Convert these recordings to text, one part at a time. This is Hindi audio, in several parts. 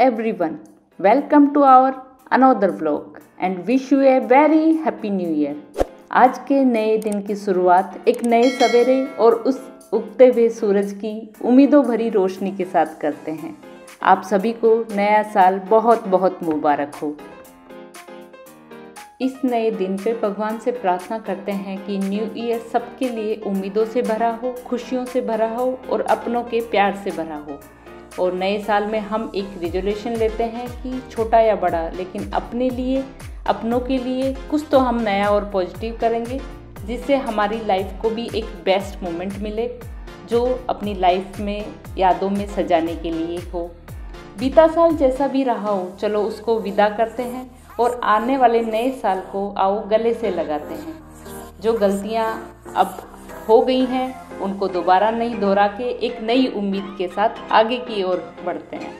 everyone. Welcome to our another vlog and wish you a very happy new year. आज के नए दिन की शुरुआत एक नए सवेरे और उस उगते हुए सूरज की उम्मीदों भरी रोशनी के साथ करते हैं। आप सभी को नया साल बहुत बहुत मुबारक हो। इस नए दिन पे भगवान से प्रार्थना करते हैं कि न्यू ईयर सबके लिए उम्मीदों से भरा हो, खुशियों से भरा हो और अपनों के प्यार से भरा हो। और नए साल में हम एक रिजोल्यूशन लेते हैं कि छोटा या बड़ा, लेकिन अपने लिए, अपनों के लिए कुछ तो हम नया और पॉजिटिव करेंगे, जिससे हमारी लाइफ को भी एक बेस्ट मोमेंट मिले, जो अपनी लाइफ में यादों में सजाने के लिए हो। बीता साल जैसा भी रहा हो, चलो उसको विदा करते हैं और आने वाले नए साल को आओ गले से लगाते हैं। जो गलतियां अब हो गई हैं उनको दोबारा नहीं दोहरा के एक नई उम्मीद के साथ आगे की ओर बढ़ते हैं।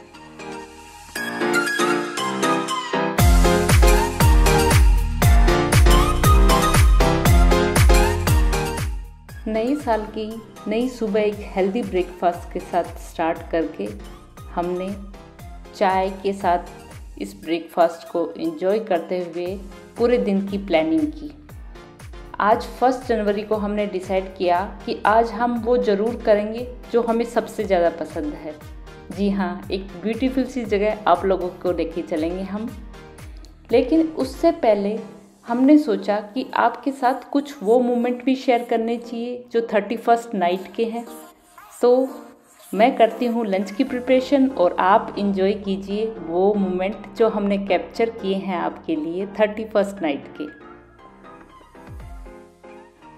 नए साल की नई सुबह एक हेल्दी ब्रेकफास्ट के साथ स्टार्ट करके हमने चाय के साथ इस ब्रेकफास्ट को एंजॉय करते हुए पूरे दिन की प्लानिंग की। आज 1 जनवरी को हमने डिसाइड किया कि आज हम वो ज़रूर करेंगे जो हमें सबसे ज़्यादा पसंद है। जी हाँ, एक ब्यूटीफुल सी जगह आप लोगों को लेके चलेंगे हम। लेकिन उससे पहले हमने सोचा कि आपके साथ कुछ वो मोमेंट भी शेयर करने चाहिए जो 31st नाइट के हैं। तो मैं करती हूँ लंच की प्रिपरेशन और आप इंजॉय कीजिए वो मोमेंट जो हमने कैप्चर किए हैं आपके लिए 31st नाइट के।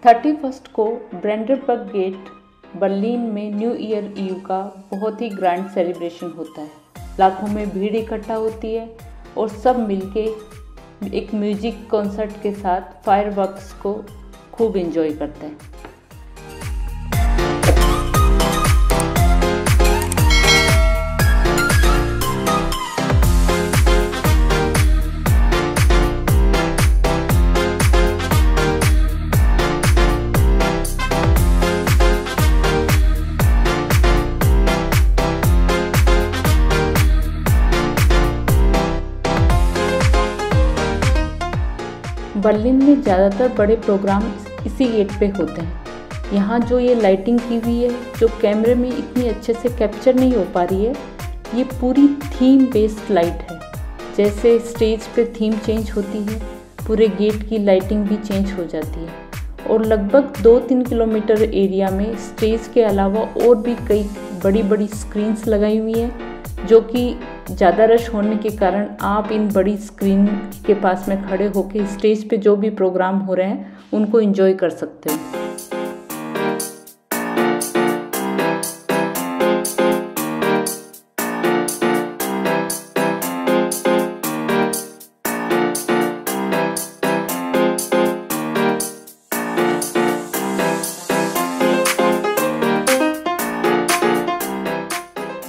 31st को ब्रेंडरबर्ग गेट बर्लिन में न्यू ईयर ईव का बहुत ही ग्रैंड सेलिब्रेशन होता है। लाखों में भीड़ इकट्ठा होती है और सब मिलके एक म्यूजिक कॉन्सर्ट के साथ फायरवर्क्स को खूब एंजॉय करते हैं। बर्लिन में ज़्यादातर बड़े प्रोग्राम इसी गेट पे होते हैं। यहाँ जो ये लाइटिंग की हुई है, जो कैमरे में इतनी अच्छे से कैप्चर नहीं हो पा रही है, ये पूरी थीम बेस्ड लाइट है। जैसे स्टेज पे थीम चेंज होती है, पूरे गेट की लाइटिंग भी चेंज हो जाती है। और लगभग 2-3 किलोमीटर एरिया में स्टेज के अलावा और भी कई बड़ी बड़ी स्क्रीन्स लगाई हुई हैं, जो कि ज़्यादा रश होने के कारण आप इन बड़ी स्क्रीन के पास में खड़े होकर स्टेज पे जो भी प्रोग्राम हो रहे हैं उनको एंजॉय कर सकते हो।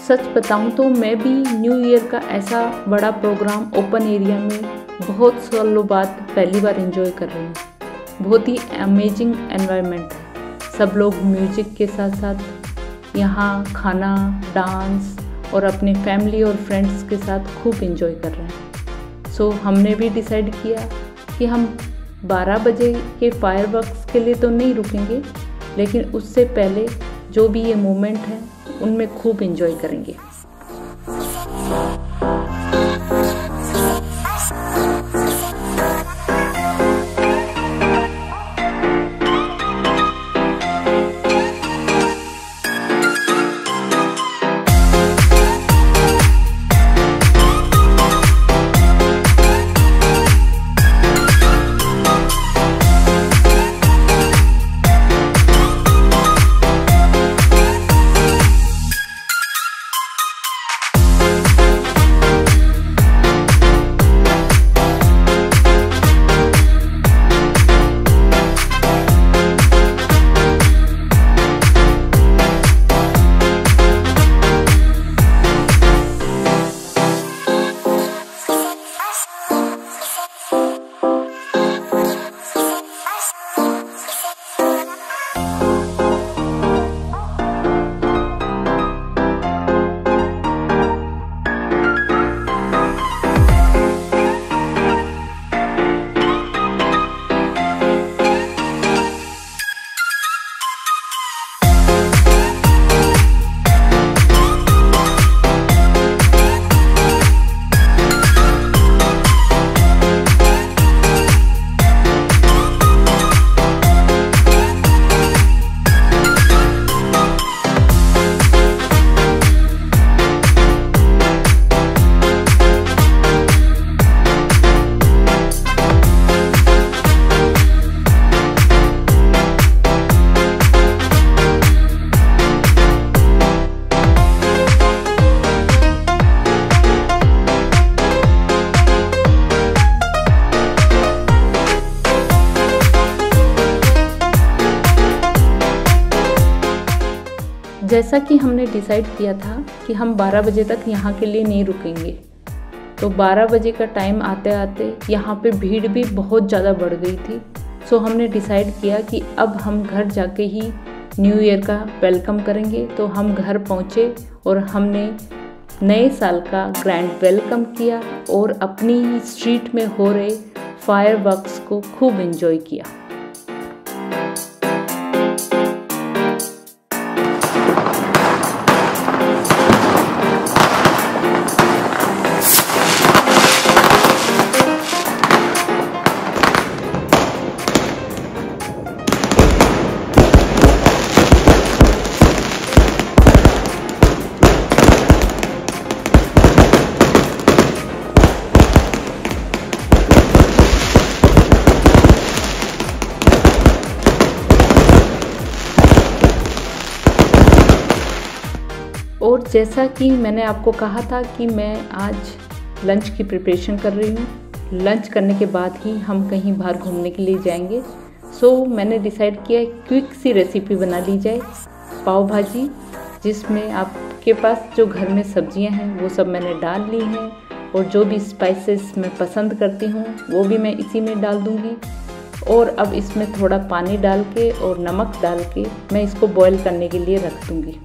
सच बताऊं तो मैं भी न्यू ईयर का ऐसा बड़ा प्रोग्राम ओपन एरिया में बहुत सालों बाद पहली बार एंजॉय कर रही हूँ। बहुत ही अमेजिंग एनवायरनमेंट है। सब लोग म्यूजिक के साथ साथ यहाँ खाना, डांस और अपने फैमिली और फ्रेंड्स के साथ खूब एंजॉय कर रहे हैं। सो हमने भी डिसाइड किया कि हम 12 बजे के फायरवर्क्स के लिए तो नहीं रुकेंगे, लेकिन उससे पहले जो भी ये मोमेंट है उनमें खूब एंजॉय करेंगे। जैसा कि हमने डिसाइड किया था कि हम 12 बजे तक यहाँ के लिए नहीं रुकेंगे, तो 12 बजे का टाइम आते आते यहाँ पे भीड़ भी बहुत ज़्यादा बढ़ गई थी। सो हमने डिसाइड किया कि अब हम घर जाके ही न्यू ईयर का वेलकम करेंगे। तो हम घर पहुँचे और हमने नए साल का ग्रैंड वेलकम किया और अपनी स्ट्रीट में हो रहे फायरवर्क्स को खूब एंजॉय किया। और जैसा कि मैंने आपको कहा था कि मैं आज लंच की प्रिपरेशन कर रही हूँ। लंच करने के बाद ही हम कहीं बाहर घूमने के लिए जाएंगे। सो मैंने डिसाइड किया क्विक सी रेसिपी बना ली जाए, पाव भाजी, जिसमें आपके पास जो घर में सब्जियां हैं वो सब मैंने डाल ली हैं और जो भी स्पाइसेस मैं पसंद करती हूँ वो भी मैं इसी में डाल दूँगी। और अब इसमें थोड़ा पानी डाल के और नमक डाल के मैं इसको बॉईल करने के लिए रख दूँगी।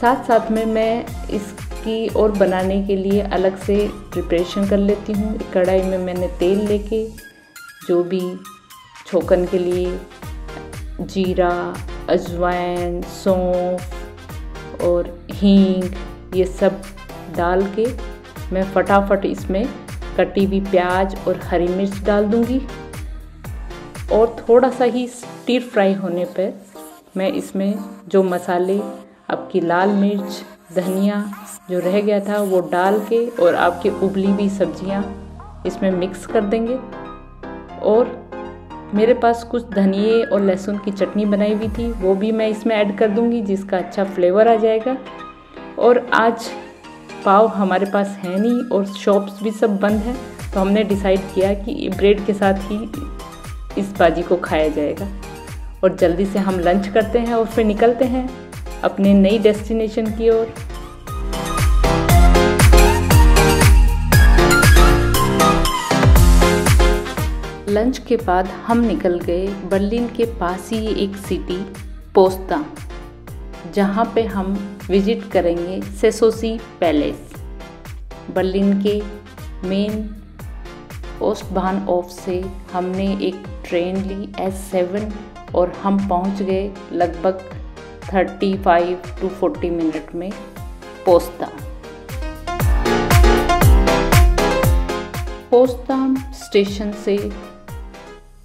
साथ साथ में मैं इसकी और बनाने के लिए अलग से प्रिपरेशन कर लेती हूँ। कढ़ाई में मैंने तेल लेके जो भी छोकन के लिए जीरा, अजवाइन, सौंफ और हींग ये सब डाल के मैं फटाफट इसमें कटी हुई प्याज और हरी मिर्च डाल दूँगी। और थोड़ा सा ही स्टीर फ्राई होने पर मैं इसमें जो मसाले, आपकी लाल मिर्च, धनिया जो रह गया था वो डाल के और आपकी उबली हुई सब्जियां इसमें मिक्स कर देंगे। और मेरे पास कुछ धनिए और लहसुन की चटनी बनाई हुई थी वो भी मैं इसमें ऐड कर दूंगी, जिसका अच्छा फ्लेवर आ जाएगा। और आज पाव हमारे पास है नहीं और शॉप्स भी सब बंद हैं, तो हमने डिसाइड किया कि ब्रेड के साथ ही इस भाजी को खाया जाएगा। और जल्दी से हम लंच करते हैं और फिर निकलते हैं अपने नई डेस्टिनेशन की ओर। लंच के बाद हम निकल गए बर्लिन के पास ही एक सिटी पोस्दाम, जहाँ पे हम विजिट करेंगे सेसोसी पैलेस। बर्लिन के मेन ओस्टबाहनहोफ से हमने एक ट्रेन ली S7 और हम पहुँच गए लगभग 35 to 40 मिनट में पोस्दाम। पोस्दाम स्टेशन से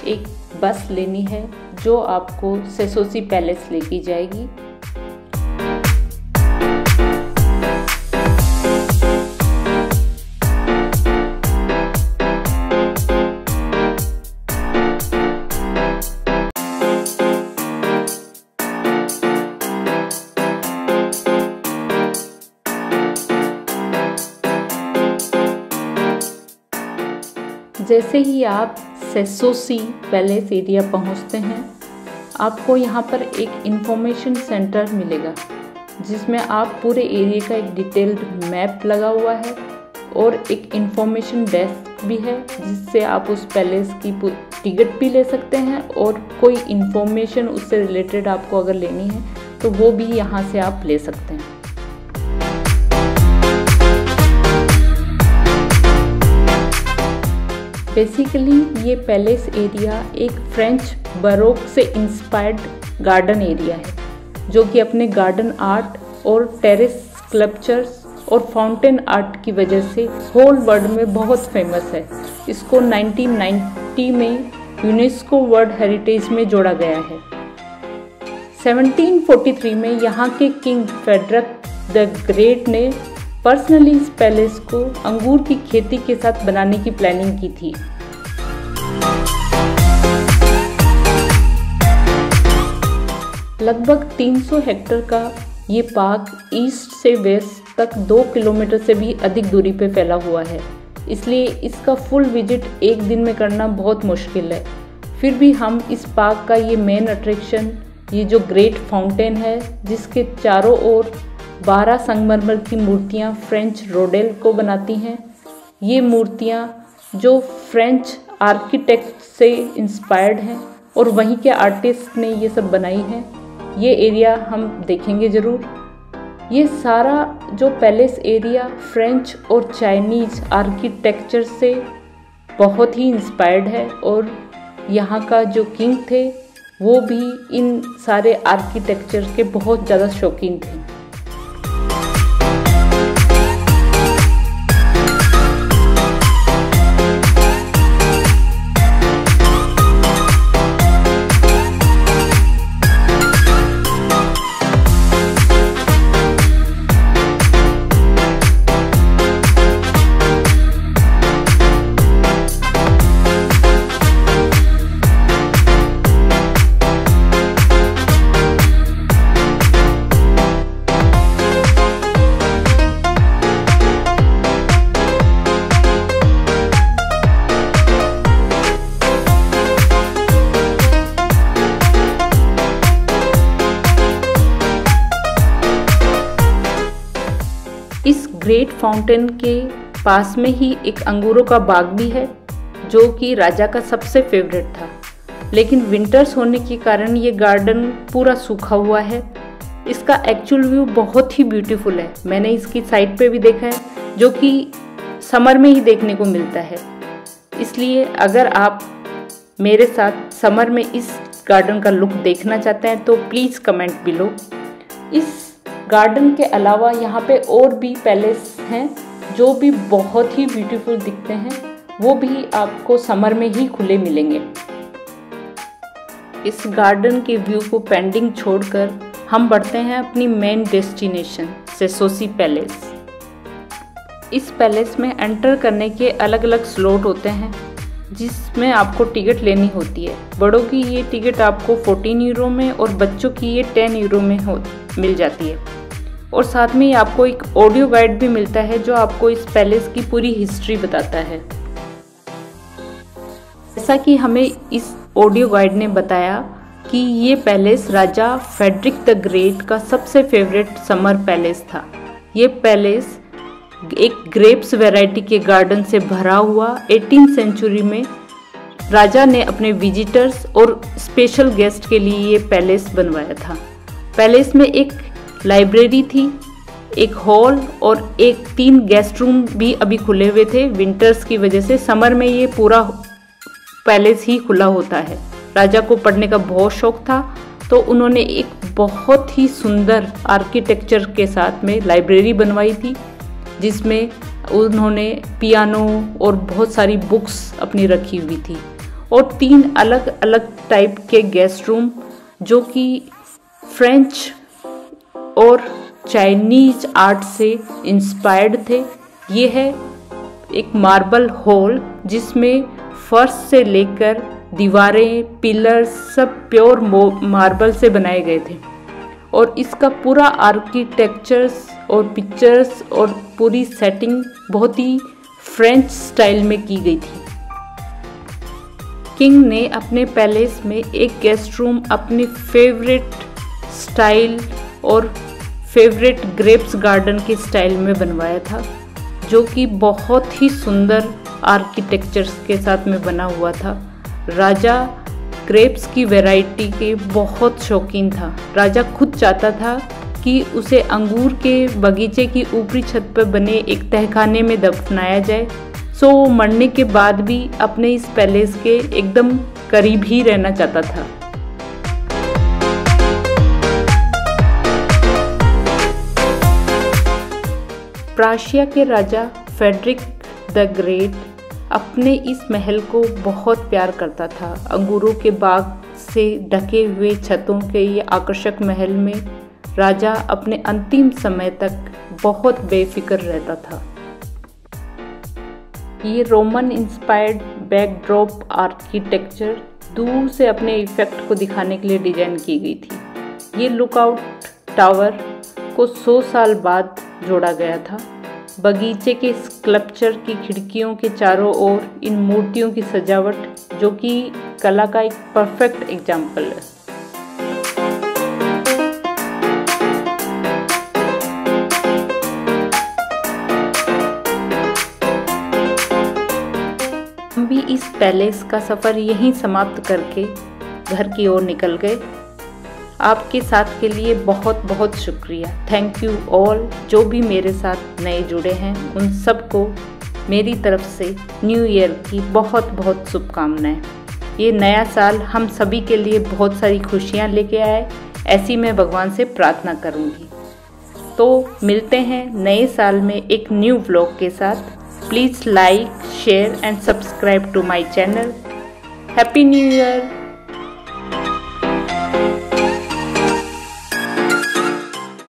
एक बस लेनी है जो आपको सेसोसी पैलेस लेके जाएगी। जैसे ही आप सेसोसी पैलेस एरिया पहुंचते हैं, आपको यहाँ पर एक इंफॉर्मेशन सेंटर मिलेगा जिसमें आप पूरे एरिया का एक डिटेल्ड मैप लगा हुआ है और एक इंफॉर्मेशन डेस्क भी है, जिससे आप उस पैलेस की टिकट भी ले सकते हैं और कोई इंफॉर्मेशन उससे रिलेटेड आपको अगर लेनी है तो वो भी यहाँ से आप ले सकते हैं। बेसिकली ये पैलेस एरिया एक फ्रेंच बरोक से इंस्पायर्ड गार्डन एरिया है, जो कि अपने गार्डन आर्ट और टेरेस स्कल्पचर्स और फाउंटेन आर्ट की वजह से होल वर्ल्ड में बहुत फेमस है। इसको 1990 में यूनेस्को वर्ल्ड हेरिटेज में जोड़ा गया है। 1743 में यहाँ के किंग फेडरिक द ग्रेट ने पर्सनली इस पैलेस को अंगूर की खेती के साथ बनाने की प्लानिंग की थी। लगभग 300 हेक्टेयर का ये पार्क ईस्ट से वेस्ट तक 2 किलोमीटर से भी अधिक दूरी पे फैला हुआ है, इसलिए इसका फुल विजिट एक दिन में करना बहुत मुश्किल है। फिर भी हम इस पार्क का ये मेन अट्रैक्शन ये जो ग्रेट फाउंटेन है जिसके चारों ओर 12 संगमरमर की मूर्तियाँ फ्रेंच रोडेल को बनाती हैं। ये मूर्तियाँ जो फ्रेंच आर्किटेक्ट से इंस्पायर्ड हैं और वहीं के आर्टिस्ट ने ये सब बनाई हैं। ये एरिया हम देखेंगे ज़रूर। ये सारा जो पैलेस एरिया फ्रेंच और चाइनीज़ आर्किटेक्चर से बहुत ही इंस्पायर्ड है और यहाँ का जो किंग थे वो भी इन सारे आर्किटेक्चर के बहुत ज़्यादा शौकीन थे। इस ग्रेट फाउंटेन के पास में ही एक अंगूरों का बाग भी है जो कि राजा का सबसे फेवरेट था, लेकिन विंटर्स होने के कारण ये गार्डन पूरा सूखा हुआ है। इसका एक्चुअल व्यू बहुत ही ब्यूटीफुल है। मैंने इसकी साइड पे भी देखा है जो कि समर में ही देखने को मिलता है। इसलिए अगर आप मेरे साथ समर में इस गार्डन का लुक देखना चाहते हैं तो प्लीज़ कमेंट बिलो। इस गार्डन के अलावा यहाँ पे और भी पैलेस हैं जो भी बहुत ही ब्यूटीफुल दिखते हैं, वो भी आपको समर में ही खुले मिलेंगे। इस गार्डन के व्यू को पेंडिंग छोड़कर हम बढ़ते हैं अपनी मेन डेस्टिनेशन सेसोसी पैलेस। इस पैलेस में एंटर करने के अलग अलग स्लॉट होते हैं जिसमें आपको टिकट लेनी होती है। बड़ों की ये टिकट आपको 14 यूरो में और बच्चों की ये 10 यूरो में मिल जाती है। और साथ में ही आपको एक ऑडियो गाइड भी मिलता है जो आपको इस पैलेस की पूरी हिस्ट्री बताता है। जैसा कि हमें इस ऑडियो गाइड ने बताया कि ये पैलेस राजा फ्रेडरिक द ग्रेट का सबसे फेवरेट समर पैलेस था। ये पैलेस एक ग्रेप्स वैरायटी के गार्डन से भरा हुआ 18th सेंचुरी में राजा ने अपने विजिटर्स और स्पेशल गेस्ट के लिए ये पैलेस बनवाया था। पैलेस में एक लाइब्रेरी थी, एक हॉल और 3 गेस्ट रूम भी अभी खुले हुए थे। विंटर्स की वजह से समर में ये पूरा पैलेस ही खुला होता है। राजा को पढ़ने का बहुत शौक था तो उन्होंने एक बहुत ही सुंदर आर्किटेक्चर के साथ में लाइब्रेरी बनवाई थी जिसमें उन्होंने पियानो और बहुत सारी बुक्स अपनी रखी हुई थी और 3 अलग अलग टाइप के गेस्ट रूम जो कि फ्रेंच और चाइनीज आर्ट से इंस्पायर्ड थे। ये है एक मार्बल हॉल जिसमें फर्श से लेकर दीवारें, पिलर्स सब प्योर मार्बल से बनाए गए थे और इसका पूरा आर्किटेक्चर्स और पिक्चर्स और पूरी सेटिंग बहुत ही फ्रेंच स्टाइल में की गई थी। किंग ने अपने पैलेस में एक गेस्ट रूम अपनी फेवरेट स्टाइल और फेवरेट ग्रेप्स गार्डन के स्टाइल में बनवाया था जो कि बहुत ही सुंदर आर्किटेक्चर्स के साथ में बना हुआ था। राजा ग्रेप्स की वैरायटी के बहुत शौकीन था। राजा खुद चाहता था कि उसे अंगूर के बगीचे की ऊपरी छत पर बने एक तहखाने में दफनाया जाए। सो वो मरने के बाद भी अपने इस पैलेस के एकदम करीब ही रहना चाहता था। प्राशिया के राजा फ्रेडरिक द ग्रेट अपने इस महल को बहुत प्यार करता था। अंगूरों के बाग से ढके हुए छतों के ये आकर्षक महल में राजा अपने अंतिम समय तक बहुत बेफिक्र रहता था। ये रोमन इंस्पायर्ड बैकड्रॉप आर्किटेक्चर दूर से अपने इफेक्ट को दिखाने के लिए डिजाइन की गई थी। ये लुकआउट टावर को 100 साल बाद जोड़ा गया था। बगीचे के स्कल्पचर की खिड़कियों के चारों ओर इन मूर्तियों की सजावट जो कि कला का एक परफेक्ट एग्जाम्पल है। पैलेस का सफ़र यहीं समाप्त करके घर की ओर निकल गए। आपके साथ के लिए बहुत बहुत शुक्रिया। Thank you all. जो भी मेरे साथ नए जुड़े हैं उन सबको मेरी तरफ से न्यू ईयर की बहुत बहुत शुभकामनाएं। ये नया साल हम सभी के लिए बहुत सारी खुशियां लेके आए, ऐसी मैं भगवान से प्रार्थना करूंगी। तो मिलते हैं नए साल में एक न्यू व्लॉग के साथ। Please like, share and subscribe to my channel. Happy new year.